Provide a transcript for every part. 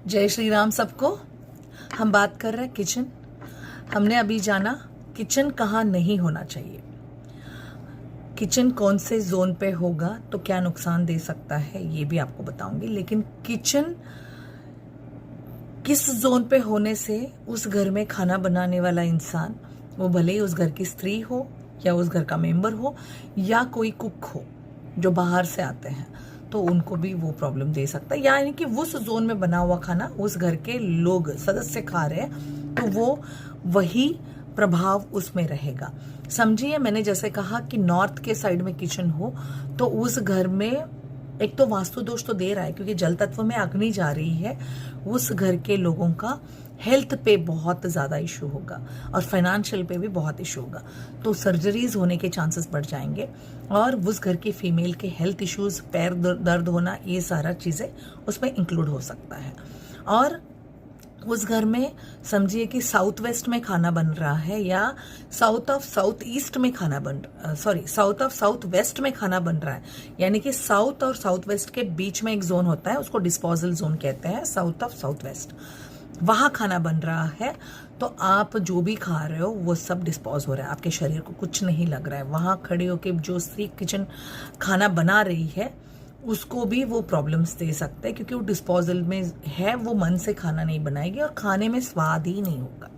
जय श्री राम सबको। हम बात कर रहे हैं किचन। हमने अभी जाना किचन कहाँ नहीं होना चाहिए, किचन कौन से जोन पे होगा तो क्या नुकसान दे सकता है ये भी आपको बताऊंगी। लेकिन किचन किस जोन पे होने से उस घर में खाना बनाने वाला इंसान, वो भले ही उस घर की स्त्री हो या उस घर का मेंबर हो या कोई कुक हो जो बाहर से आते हैं, तो उनको भी वो प्रॉब्लम दे सकता है। यानी कि उस जोन में बना हुआ खाना उस घर के लोग सदस्य खा रहे हैं तो वो वही प्रभाव उसमें रहेगा। समझिए, मैंने जैसे कहा कि नॉर्थ के साइड में किचन हो तो उस घर में एक तो वास्तु दोष तो दे रहा है, क्योंकि जल तत्व में अग्नि जा रही है। उस घर के लोगों का हेल्थ पे बहुत ज्यादा इशू होगा और फाइनेंशियल पे भी बहुत इशू होगा, तो सर्जरीज होने के चांसेस बढ़ जाएंगे और उस घर की फीमेल के हेल्थ इश्यूज, पैर दर्द होना, ये सारा चीजें उसमें इंक्लूड हो सकता है। और उस घर में समझिए कि साउथ वेस्ट में खाना बन रहा है या साउथ ऑफ साउथ ईस्ट में खाना साउथ ऑफ साउथ वेस्ट में खाना बन रहा है। यानी कि साउथ और साउथ वेस्ट के बीच में एक जोन होता है, उसको डिस्पोजल जोन कहते हैं, साउथ ऑफ साउथ वेस्ट। वहां खाना बन रहा है तो आप जो भी खा रहे हो वो सब डिस्पोज हो रहा है, आपके शरीर को कुछ नहीं लग रहा है। वहां खड़े होके जो स्त्री किचन खाना बना रही है उसको भी वो प्रॉब्लम्स दे सकते हैं, क्योंकि वो डिस्पोजल में है, वो मन से खाना नहीं बनाएगी और खाने में स्वाद ही नहीं होगा,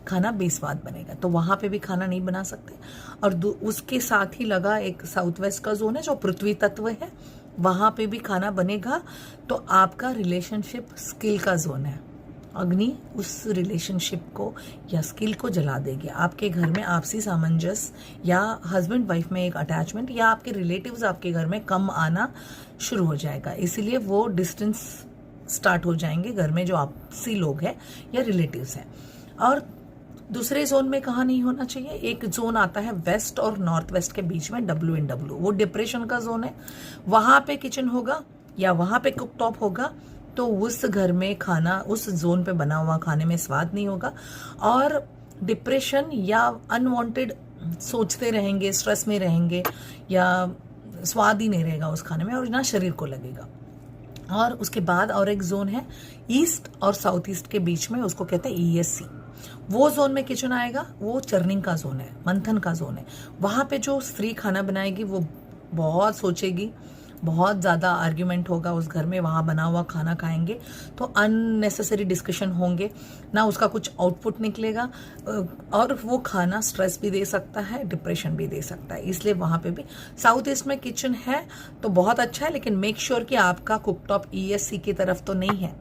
खाना बेस्वाद बनेगा। तो वहां पे भी खाना नहीं बना सकते। और उसके साथ ही लगा एक साउथ वेस्ट का जोन है जो पृथ्वी तत्व है, वहां पे भी खाना बनेगा। तो आपका रिलेशनशिप स्किल का जोन है, अग्नि उस रिलेशनशिप को या स्किल को जला देगी। आपके घर में आपसी सामंजस्य या हस्बैंड वाइफ में एक अटैचमेंट या आपके रिलेटिव्स आपके घर में कम आना शुरू हो जाएगा। इसीलिए वो डिस्टेंस स्टार्ट हो जाएंगे घर में जो आपसी लोग हैं या रिलेटिव्स हैं। और दूसरे जोन में कहाँ नहीं होना चाहिए, एक जोन आता है वेस्ट और नॉर्थ वेस्ट के बीच में, WNW, वो डिप्रेशन का जोन है। वहां पे किचन होगा या वहां पे कुक टॉप होगा तो उस घर में खाना, उस जोन पे बना हुआ खाने में स्वाद नहीं होगा और डिप्रेशन या अनवांटेड सोचते रहेंगे, स्ट्रेस में रहेंगे या स्वाद ही नहीं रहेगा उस खाने में और ना शरीर को लगेगा। और उसके बाद और एक जोन है ईस्ट और साउथ ईस्ट के बीच में, उसको कहते हैं ESC। वो जोन में किचन आएगा, वो चर्निंग का जोन है, मंथन का जोन है। वहां पे जो स्त्री खाना बनाएगी वो बहुत सोचेगी, बहुत ज्यादा आर्ग्यूमेंट होगा उस घर में। वहां बना हुआ खाना खाएंगे तो अननेसेसरी डिस्कशन होंगे, ना उसका कुछ आउटपुट निकलेगा और वो खाना स्ट्रेस भी दे सकता है, डिप्रेशन भी दे सकता है। इसलिए वहां पे भी साउथ ईस्ट में किचन है तो बहुत अच्छा है, लेकिन मेक श्योर कि आपका कुकटॉप ESC की तरफ तो नहीं है।